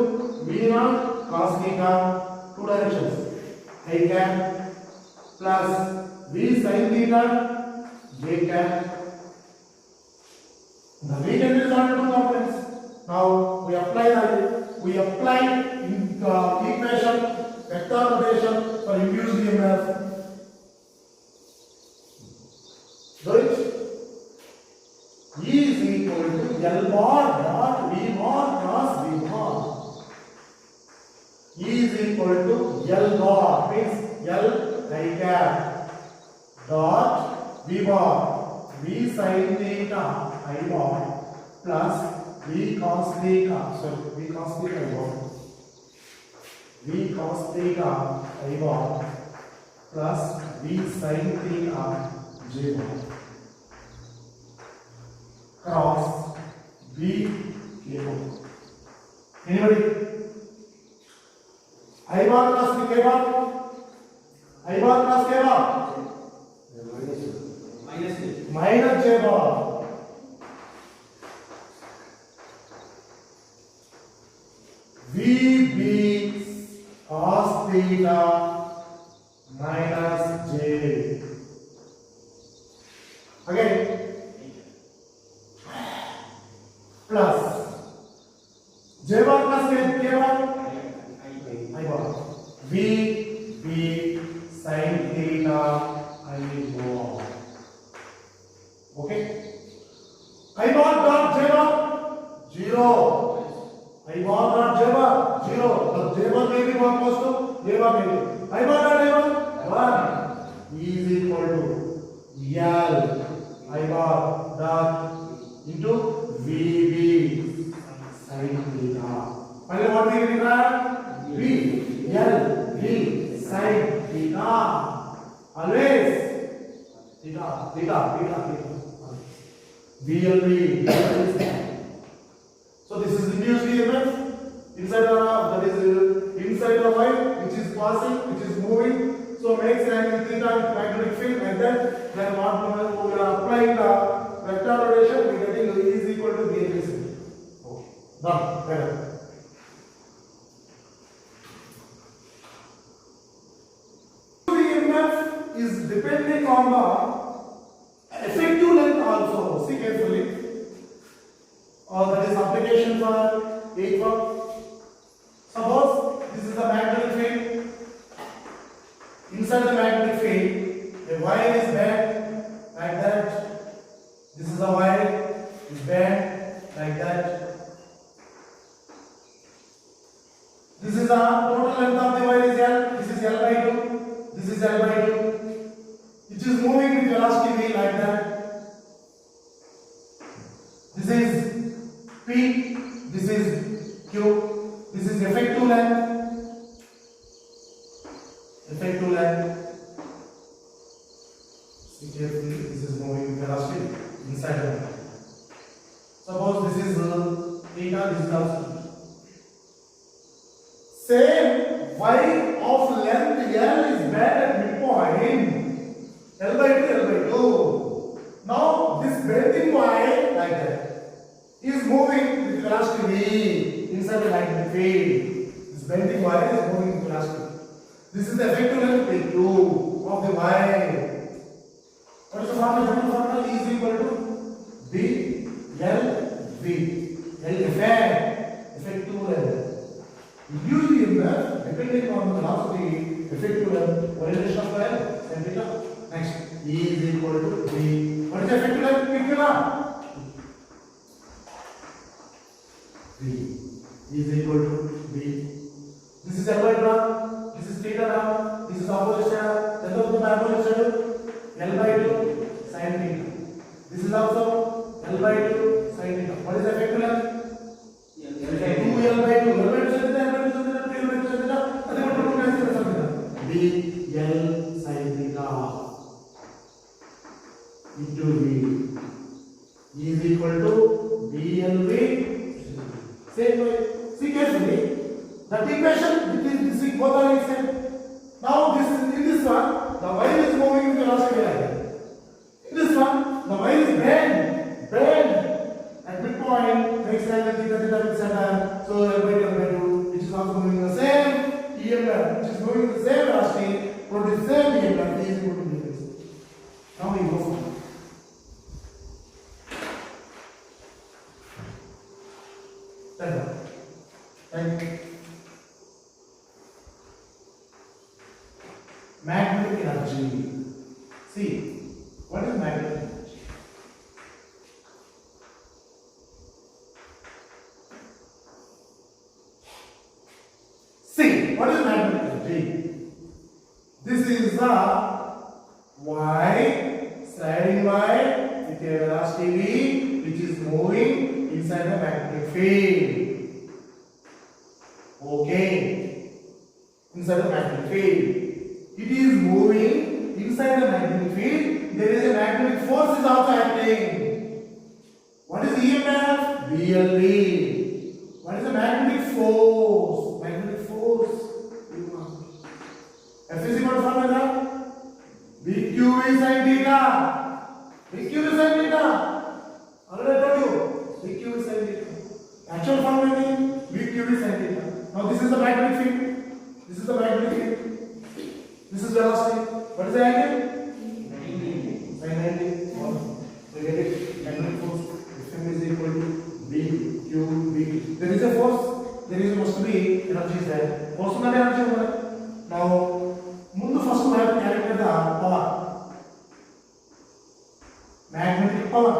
V naught cos theta, two directions. I cap plus V sin theta, J cap. The V can be solved into components. Now we apply in equation vector rotation for induced EMF. Do it. E is equal to L bar dot V bar cross V bar. E is equal to L bar means L I cap dot V bar V sin theta I bar plus V cos theta. Sorry, V cos theta I bar. V cos theta I bar plus V sin theta J bar cross V K bar. Anybody? I bar plus K bar? I bar plus K bar? Minus J bar. VB cos theta minus J. Again, plus J bar plus K bar. I bar. VB sin theta I bar. Okay. I bar dot J bar 0. I bar dot J bar 0. But J bar may be 1 equals to J bar may be. I bar dot J bar 1 is equal to L I bar dot into VB sin theta. Finally, what we get that? V L V sin theta. Always theta. VLV. So this is induced EMF inside the wire, which is passing, which is moving. So makes an angle theta with magnetic field like that. Then what we are applying the vector rotation, we are getting E is equal to BLV. Okay, done. Better. EMF is depending on the effective length also. See carefully. That is application for 8 1. Suppose This is the total length of the wire is L. This is L by 2. This is L by 2. It is moving with velocity v like that. This is P. This is Q. This is effective length. Effective length. See carefully. This is moving with velocity inside the wire. Suppose this is theta. This is also. Same y of length L is bent at midpoint. L by 2, L by 2. Now this bending y like that is moving with velocity v inside the magnetic field. This bending y is moving with velocity. This is the effective length P2 of the y. What is the formula? General formula E is equal to B L V. L effective length. Usually depending on the velocity, effective length, orientation of the L, sin theta. Next, E is equal to B. What is the effective length? B. E is equal to B. This is L by 2. This is theta now. This is opposite side. Center of the opposite side. L by 2 sin theta. This is also L by 2 sin theta. What is the effective length? 2L by 2. L by 2 sin theta. B L sin theta into V. E is equal to B L V. Same way. See carefully. That equation between this both are same. Now this is in this one, the wire is moving with velocity like that. In this one, the wire is bent at midpoint. Makes angle theta with center. So L by 2, which is also moving the same. EMF, which is moving the same velocity, produce the same EMF, is equal to this. Now we go for thank you. Magnetic energy. See, what is magnetic energy? See, what is magnetic energy? This is the Y, sliding Y with a velocity V, which is moving inside the magnetic field. Okay, inside the magnetic field. It is moving inside the magnetic field. There is a magnetic force is also acting. What is EMF? BLV. What is the magnetic force? Magnetic force. F is equal to formula. BQ is sin theta. BQ is sin theta. Already I told you. BQ is sin theta. Actual formula is BQ is sin theta. Now this is the magnetic field. This is the magnetic field. This is velocity. What is the angle? 90. Sin 90. So get it. Magnetic force. Fm is equal to BQ B. There is a force. There is must be energy is there. Force and energy. Now, first we have to calculate the power. Magnetic power.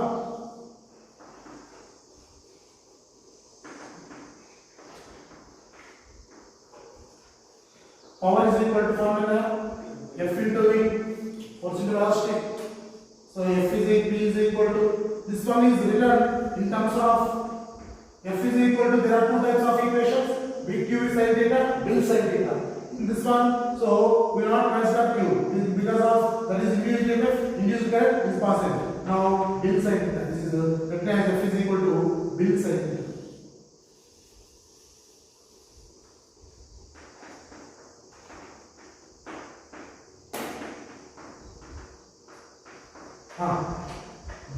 Power is equal to formula F into V, force into velocity. So F is P is equal to, this one is written in terms of F is equal to, there are two types of equations, BQ is sin theta, Bill sin theta. In this one, so we will not consider Q because of that is induced EMF, induced current is positive. Now Bill sin theta, this is recognized F is equal to Bill sin theta.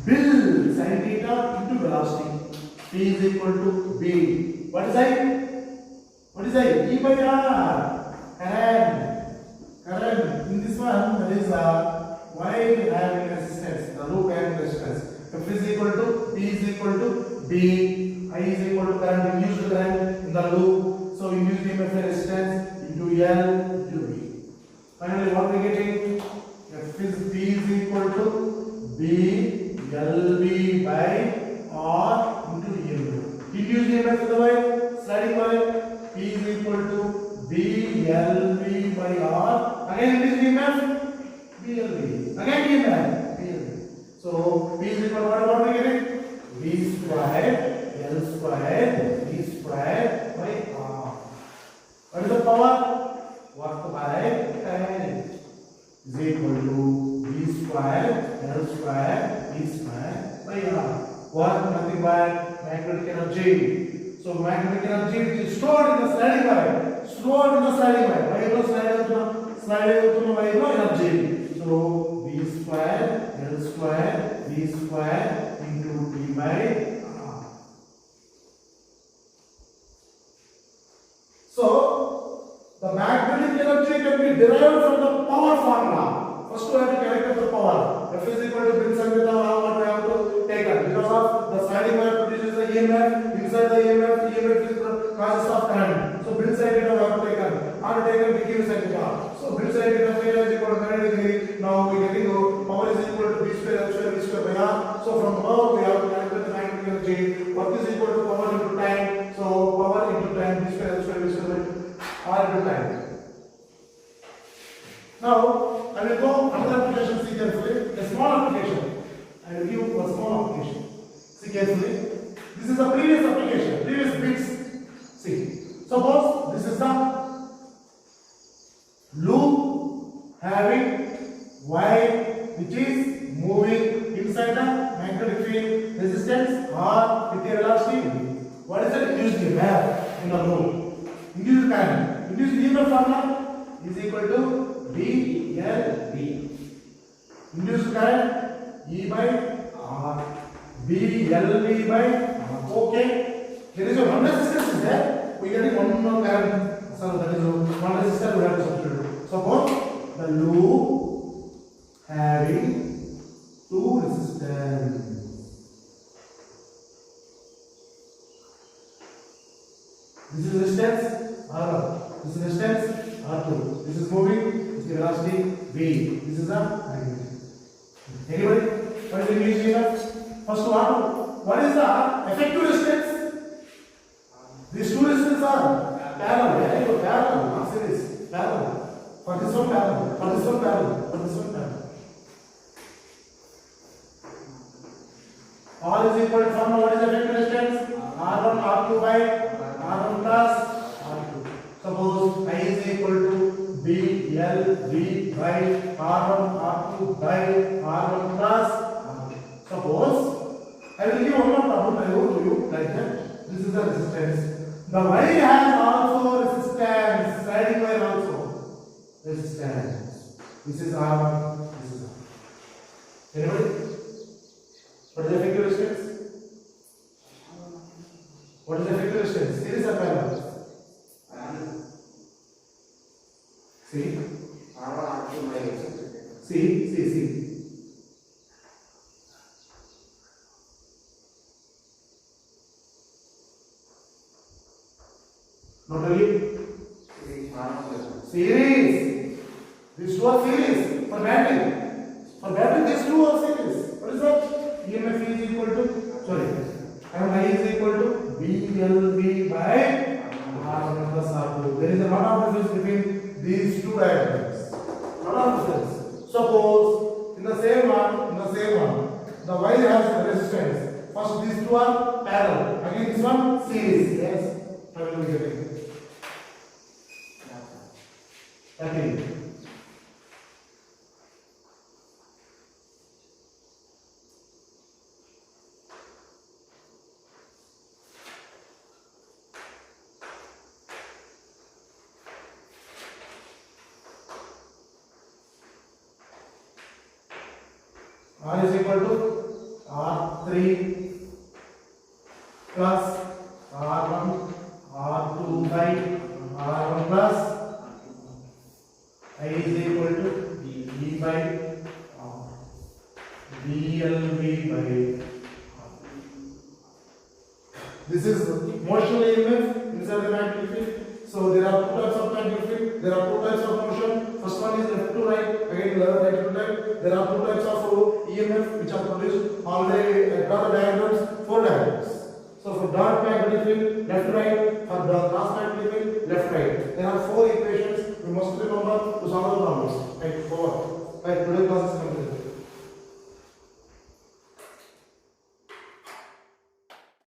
Bill sin theta into velocity. P is equal to B. What is I? What is I? E by R. Current. In this one, that is Y having resistance, the loop having resistance. F is equal to P is equal to B. I is equal to current, induced current in the loop. So induced EMF resistance into L into B. Finally, what we are getting? F is P is equal to B LB by R into EMF. Induced EMF in the way, sliding wire, P is equal to BLV by R. Again it is EMF BLV. Again EMF BLV. So B is equal to what we getting? V square L square V square by R. What is the power? Work by time is equal to V square L square V square by R. Work nothing but magnetic energy. So magnetic energy which is stored in the sliding wire. Stored in the sliding wire. Why no sliding wire no energy. So V square L square V square into T by R. So the magnetic energy can be derived from the power formula. First we have to calculate the power. F is equal to Wilson with what we have to take up. Because of the sliding wire produces the EMF. Inside the EMF is the causes of current. So Bill side we have to take up. Are taken PQ side power. So Bill side is equal to 90 degree. Now we getting power is equal to V square L square V square by R. So from power we have to calculate the magnetic energy. Work is equal to power into time. So power into time V square L square V square by R into time. Now I will go another application. See carefully. A small application. I will give a small application. See carefully. This is the previous application. Previous bits. See. Suppose this is the loop having wire which is moving inside the magnetic field resistance or with a velocity. What is the induced EMF in the loop? Induced current. Induced EMF formula is equal to BLV. Induced current E by R. BLV by R. Okay. There is a one resistance is there. We get one more current. So that is one resistor we have to substitute. Suppose the loop having two resistors. This is resistance R1. This is resistance R2. This is moving. This is velocity V. This is the magnetic. Anybody? What is the induced EMF? First one. What is the effective resistance? These two resistances are parallel. Parallel. Not series. Parallel. For this one parallel. For this one parallel. For this one parallel. R is equal to formula. What is the effective resistance? R1 R2 by R1 plus R2. Suppose I is equal to B L V by R1 R2 by R1 plus R2. Suppose I will give one more problem. I will to you like that. This is the resistance. The wire has also resistance. Sliding wire also resistance. This is R1. This is R. Anybody? What is the effective resistance? What is the effective resistance? Series or parallel? See? See. Not only series. These two are series for battery. For battery, these two are series. What is that? EMF is equal to, sorry, and I is equal to BLV by R1 plus R2. There is a lot of difference between these two diagrams. Lot of difference. Suppose in the same one, the wire has a resistance. First, these two are parallel. Again, this one series. Yes, I will be getting. Okay. R is equal to R3 plus R1 R2 by R1 plus I is equal to E by R. BLV by R. This is motional EMF inside the magnetic field. So there are two types of magnetic field. There are two types of motion. First one is left to right. Again right to left. There are two types of EMF which are produced. Already I draw the diagrams, 4 diagrams. So for dark magnetic field, left to right. For the cross magnetic field, left, right. There are 4 equations. You must remember to solve the problems. Right, over. Right, today's class is complete.